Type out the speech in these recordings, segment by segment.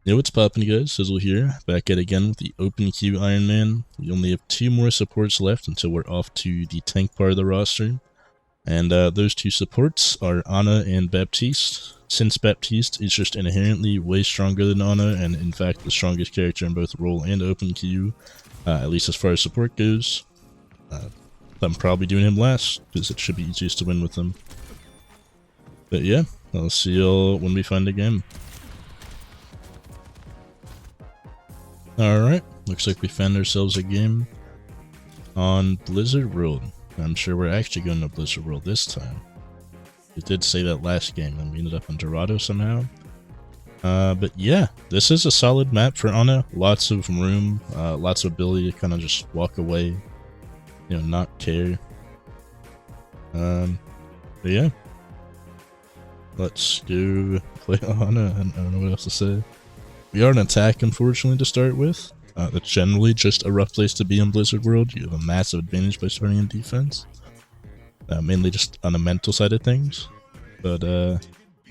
Yo, what's poppin', guys? Sizzle here, back at again with the Open Queue Ironman. We only have 2 more supports left until we're off to the tank part of the roster. And those 2 supports are Ana and Baptiste. Since Baptiste is just inherently way stronger than Ana, and in fact the strongest character in both role and Open Queue, at least as far as support goes, I'm probably doing him last, because it should be easiest to win with him. But yeah, I'll see y'all when we find a game. Alright, looks like we found ourselves a game on Blizzard World. I'm sure we're actually going to Blizzard World this time. It did say that last game, and we ended up in Dorado somehow. But yeah, this is a solid map for Ana. Lots of room, lots of ability to kind of just walk away, you know, not care. But yeah, let's go play Ana. I don't know what else to say. We are an attack, unfortunately, to start with. That's generally just a rough place to be in Blizzard World. You have a massive advantage by starting in defense. Mainly just on the mental side of things. But we'll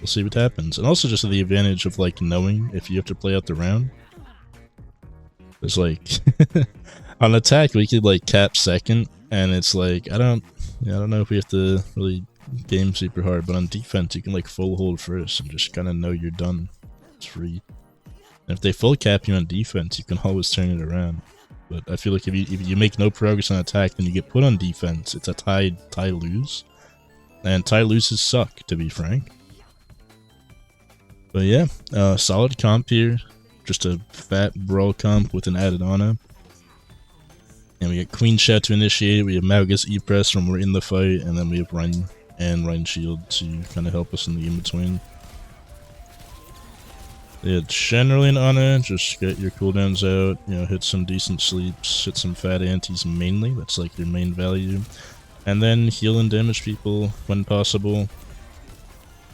see what happens. And also just the advantage of like knowing if you have to play out the round. It's like on attack we could like cap second, and it's like I don't know if we have to really game super hard, but on defense you can like full hold first and just kind of know you're done. It's free. And if they full cap you on defense, you can always turn it around. But I feel like if you make no progress on attack, then you get put on defense. It's a tie lose, and tie loses suck, to be frank. But yeah, solid comp here. Just a fat brawl comp with an added Ana. And we get Queen Shot to initiate. We have Malgus E-Press when we're in the fight, and then we have Run and Run Shield to kind of help us in the in-between. Yeah, generally an Ana, just get your cooldowns out, you know, hit some decent sleeps, hit some fat antis mainly, that's like your main value. And then heal and damage people when possible.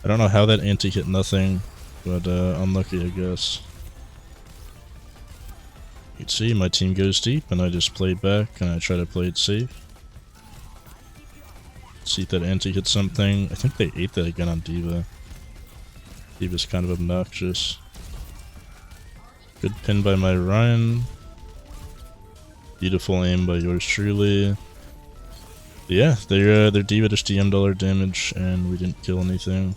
I don't know how that anti hit nothing, but unlucky I guess. You can see my team goes deep and I just play back and I try to play it safe. See if that anti hit something. I think they ate that again on D.Va. D.Va's kind of obnoxious. Good pin by my Ryan. Beautiful aim by yours truly. But yeah, their D.Va just DM'd all our damage and we didn't kill anything,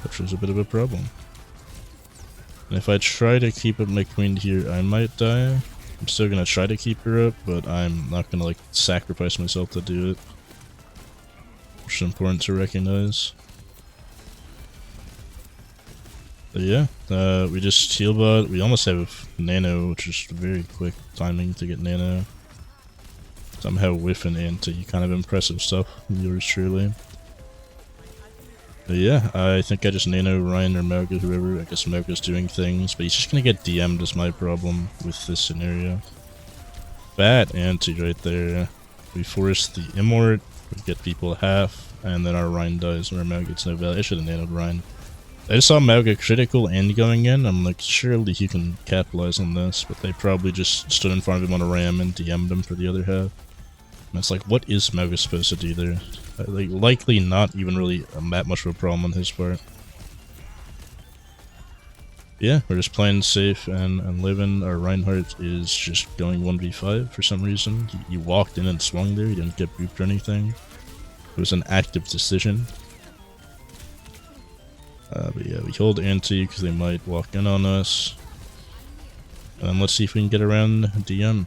which was a bit of a problem. And if I try to keep up my queen here, I might die. I'm still gonna try to keep her up, but I'm not gonna like sacrifice myself to do it, which is important to recognize. But yeah, we just heal bot. We almost have nano, which is very quick timing to get nano. Somehow whiff an anti, kind of impressive stuff. Yours truly. But yeah, I think I just nano Ryan or Malgus, whoever. I guess Malgus doing things, but he's just gonna get DM'd is my problem with this scenario. Fat anti right there. We force the immort, we get people half, and then our Ryan dies, or Malgus gets no value. I should have nanoed Ryan. I just saw Malga critical and going in. I'm like, surely he can capitalize on this, but they probably just stood in front of him on a ram and DM'd him for the other half. And it's like, what is Malga supposed to do there? Like, likely not even really that much of a problem on his part. Yeah, we're just playing safe and living. Our Reinhardt is just going 1v5 for some reason. He walked in and swung there. He didn't get booped or anything. It was an active decision. But yeah, we hold anti because they might walk in on us. And then let's see if we can get around DM.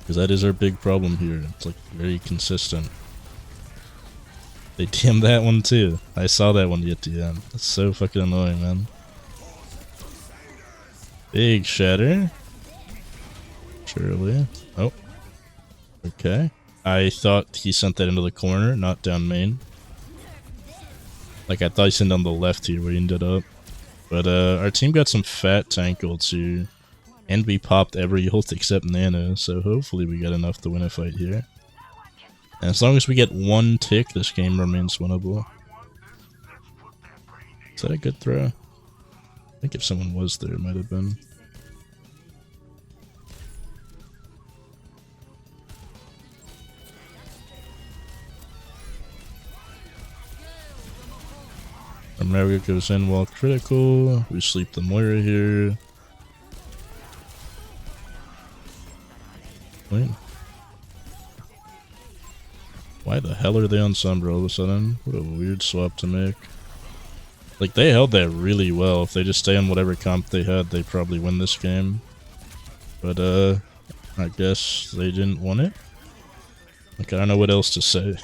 Because that is our big problem here. It's like very consistent. They DM'd that one too. I saw that one get DM. That's so fucking annoying, man. Big shatter. Surely. Oh. Okay. I thought he sent that into the corner, not down main. Like, I thought he sent on the left here where he ended up. But our team got some fat tank ults here. And we popped every ult except Nano, so hopefully we get enough to win a fight here. And as long as we get one tick, this game remains winnable. Is that a good throw? I think if someone was there, it might have been. Or America goes in while critical. We sleep the Moira here. Wait. Why the hell are they on Sombra all of a sudden? What a weird swap to make. Like, they held that really well. If they just stay on whatever comp they had, they probably win this game. But, I guess they didn't want it. Like, I don't know what else to say.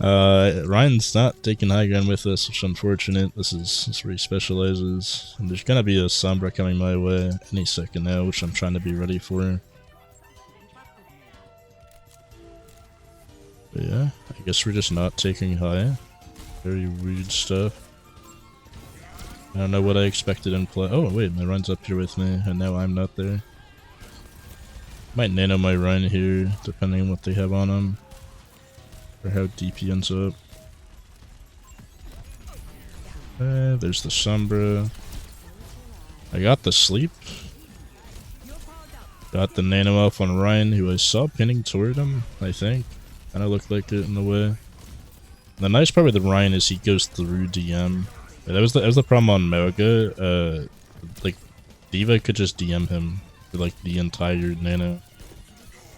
Ryan's not taking high ground with us, which is unfortunate. This is where he specializes. And there's gonna be a Sombra coming my way any second now, which I'm trying to be ready for. But yeah, I guess we're just not taking high. Very weird stuff. I don't know what I expected in play. Oh wait, my Ryan's up here with me, and now I'm not there. Might nano my Ryan here, depending on what they have on him. Or how deep he ends up. There's the Sombra. I got the sleep. Got the nano off on Ryan, who I saw pinning toward him, I think. Kinda looked like it in a way. The nice part with the Ryan is he goes through DM. That was the problem on Moga. Like, D.Va could just DM him for like the entire nano.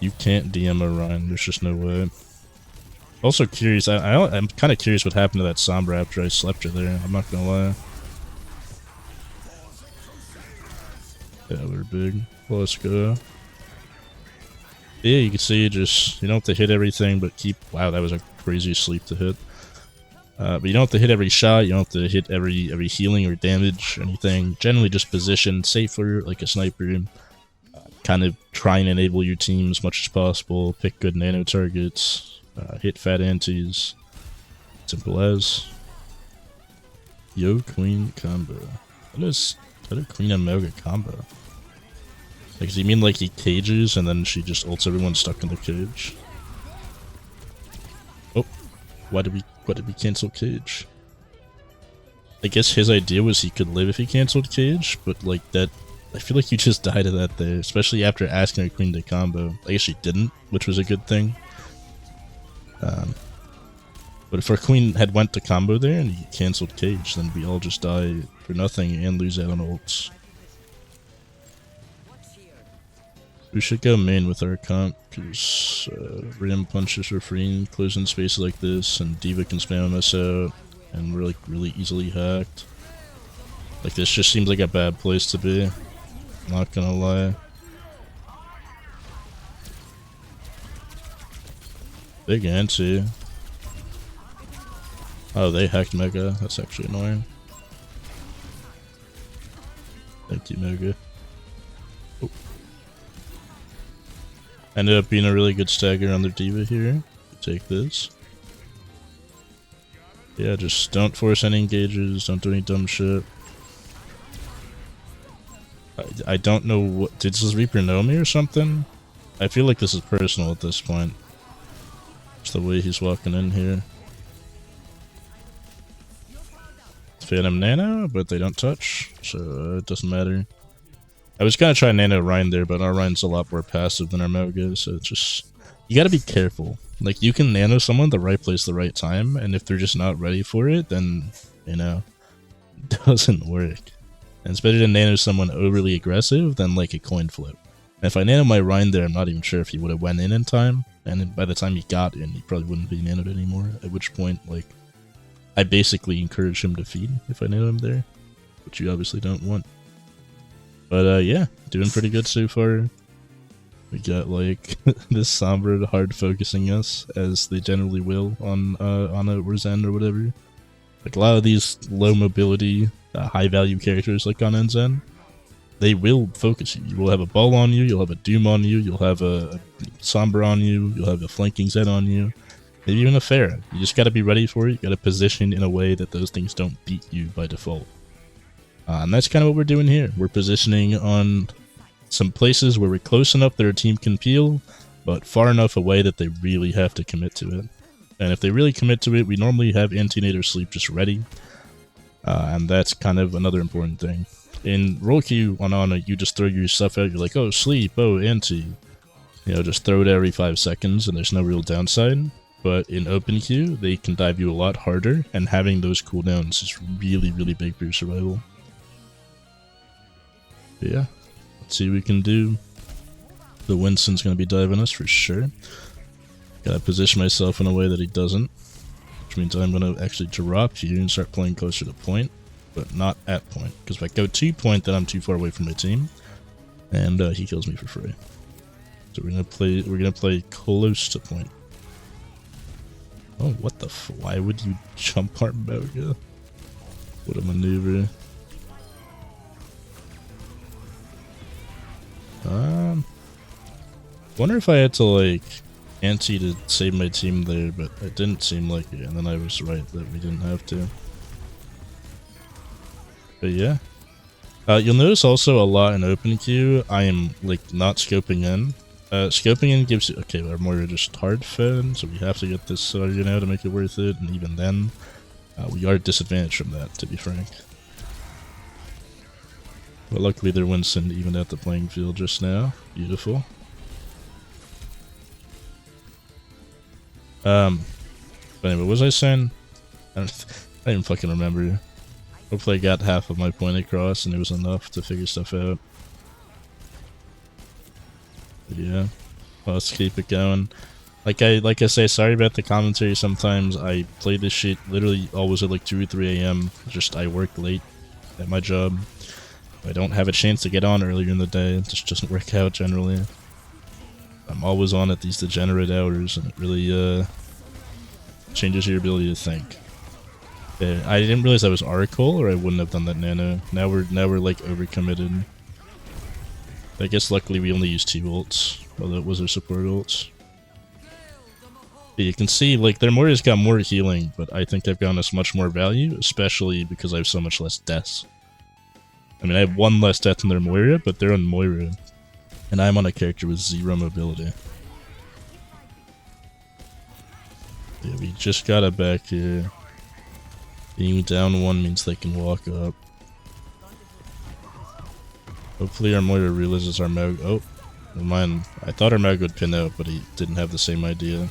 You can't DM a Ryan, there's just no way. Also curious, I'm kind of curious what happened to that Sombra after I slept her there, I'm not gonna lie. Yeah, we're big. Let's go. Yeah, you can see just, you don't have to hit everything, but keep... Wow, that was a crazy sleep to hit. But you don't have to hit every shot, you don't have to hit every healing or damage, anything. Generally just position safer, like a sniper. Kind of try and enable your team as much as possible, pick good nano targets, hit fat antis. Simple as. Yo, Queen combo. What is a Queen and Moga combo? Like, does he mean like he cages and then she just ults everyone stuck in the cage? Oh, why did we cancel cage? I guess his idea was he could live if he canceled cage, but like that, I feel like you just died of that there, especially after asking a Queen to combo. I guess she didn't, which was a good thing. But if our Queen had went to combo there and he cancelled cage, then we all just die for nothing and lose out on ults. We should go main with our comp, because Ram punches are free in closing spaces like this, and D.Va can spam us out, and we're like really easily hacked. Like, this just seems like a bad place to be, not gonna lie. Big anti. Oh, they hacked Mega, that's actually annoying. Thank you, Mega. Oh. Ended up being a really good stagger on their D.Va here. Take this. Yeah, just don't force any engages, don't do any dumb shit. I don't know what... Did this Reaper know me or something? I feel like this is personal at this point. Just the way he's walking in here. Phantom Nano, but they don't touch, so it doesn't matter. I was gonna try Nano Ryan there, but our Ryan's a lot more passive than our Moga, so it's just... You gotta be careful. Like, you can Nano someone the right place the right time, and if they're just not ready for it, then, you know, it doesn't work. And it's better to Nano someone overly aggressive than, like, a coin flip. And if I Nano my Ryan there, I'm not even sure if he would have went in time, and by the time he got in, he probably wouldn't be Nanoed anymore, at which point, like, I basically encourage him to feed if I Nano him there, which you obviously don't want. But yeah, doing pretty good so far. We got like this Sombra hard focusing us, as they generally will on a Zen or whatever. Like a lot of these low mobility, high value characters like on Zen, they will focus you. You will have a Ball on you, you'll have a Doom on you, you'll have a Sombra on you, you'll have a flanking Zen on you, maybe even a Pharah. You just gotta be ready for it, you gotta position in a way that those things don't beat you by default. And that's kind of what we're doing here. We're positioning on some places where we're close enough that our team can peel, but far enough away that they really have to commit to it. And if they really commit to it, we normally have Anti-Nader Sleep just ready. And that's kind of another important thing. In role queue on Ana, you just throw your stuff out, you're like, oh, sleep, oh, anti. You know, just throw it every 5 seconds, and there's no real downside. but in open queue, they can dive you a lot harder, and having those cooldowns is really, really big for your survival. But yeah, let's see what we can do. The Winston's gonna be diving us for sure. Gotta position myself in a way that he doesn't, which means I'm gonna actually drop here and start playing closer to point, but not at point, because if I go to point, then I'm too far away from my team, and he kills me for free. So we're gonna play close to point. Oh, what the why would you jump our Moga? What a maneuver. Wonder if I had to like anti to save my team there, but it didn't seem like it, and then I was right that we didn't have to. But yeah. You'll notice also a lot in open queue, I am like not scoping in. Scoping in gives you, okay, our Moira just hard fed, so we have to get this you know, to make it worth it, and even then, we are disadvantaged from that, to be frank. But luckily their Winston evened out the playing field just now. Beautiful. But anyway, what was I saying? I don't even fucking remember. Hopefully I got half of my point across and it was enough to figure stuff out. But yeah, well, let's keep it going. Like I say, sorry about the commentary sometimes. I play this shit literally always at like 2 or 3 a.m. Just I work late at my job. I don't have a chance to get on earlier in the day. It just doesn't work out generally. I'm always on at these degenerate hours, and it really changes your ability to think. I didn't realize I was Oracle, or I wouldn't have done that nano. Now we're like overcommitted. I guess luckily we only use 2 ults, although it was our support ults. But you can see like their Moira's got more healing, but I think I've gotten us much more value, especially because I have so much less deaths. I mean, I have 1 less death than their Moira, but they're on Moira. And I'm on a character with 0 mobility. Yeah, we just got it back here. Being down 1 means they can walk up. Hopefully our Moira realizes our Mag. Oh, never mind. I thought our Mag would pin out, but he didn't have the same idea.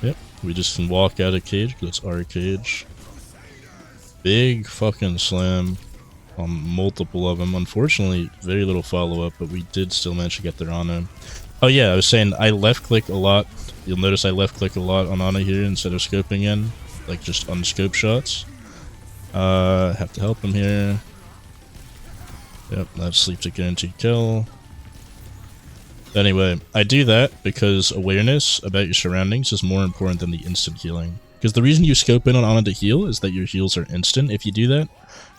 Yep, we just can walk out of cage because it's our cage. Big fucking slam on multiple of them. Unfortunately, very little follow-up, but we did still manage to get their Ana. Oh yeah, I was saying I left-click a lot. You'll notice I left-click a lot on Ana here instead of scoping in. Like, just unscope shots. Have to help him here. Yep, that sleep's a guaranteed kill. Anyway, I do that because awareness about your surroundings is more important than the instant healing. Because the reason you scope in on Ana to heal is that your heals are instant if you do that,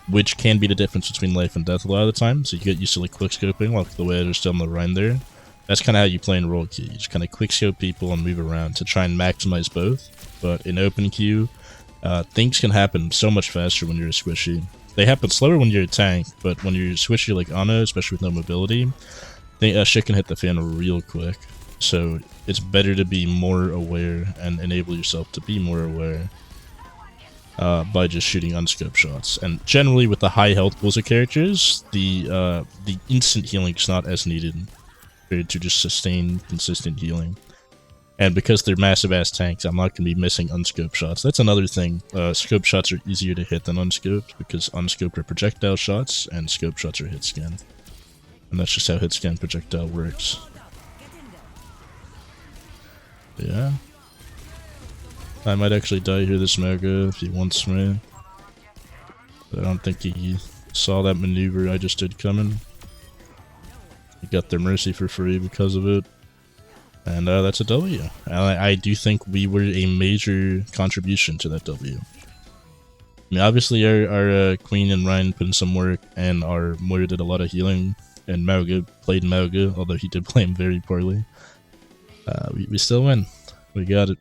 which can be the difference between life and death a lot of the time. So you get used to like quick scoping, like the way they're still on the Rhine there. That's kind of how you play in role queue. You just kind of quick scope people and move around to try and maximize both. But in open queue, things can happen so much faster when you're a squishy. They happen slower when you're a tank, but when you're squishy like Ana, especially with no mobility, shit can hit the fan real quick. So it's better to be more aware and enable yourself to be more aware by just shooting unscoped shots. And generally with the high health pools of characters, the instant healing is not as needed compared to just sustained, consistent healing. And because they're massive ass tanks, I'm not going to be missing unscoped shots. That's another thing. Scoped shots are easier to hit than unscoped because unscoped are projectile shots and scoped shots are hit scan. And that's just how hit scan projectile works. Yeah. I might actually die here this Mega if he wants me. But I don't think he saw that maneuver I just did coming. He got their Mercy for free because of it. And that's a W. And I do think we were a major contribution to that W. I mean, obviously our Queen and Ryan put in some work, and our Moira did a lot of healing, and Mauga played Mauga, although he did play him very poorly. We still win. We got it.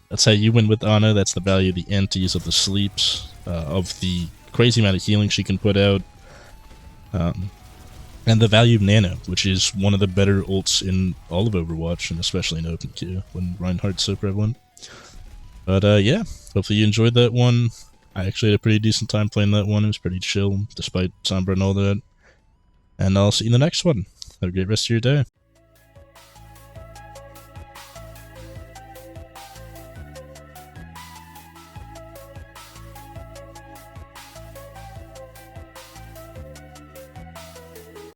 That's how you win with Ana. That's the value of the antis, of the sleeps, of the crazy amount of healing she can put out. And the value of Nano, which is one of the better ults in all of Overwatch, and especially in open queue, when Reinhardt's so prevalent. But yeah, hopefully you enjoyed that one. I actually had a pretty decent time playing that one. It was pretty chill, despite Sombra and all that. And I'll see you in the next one. Have a great rest of your day.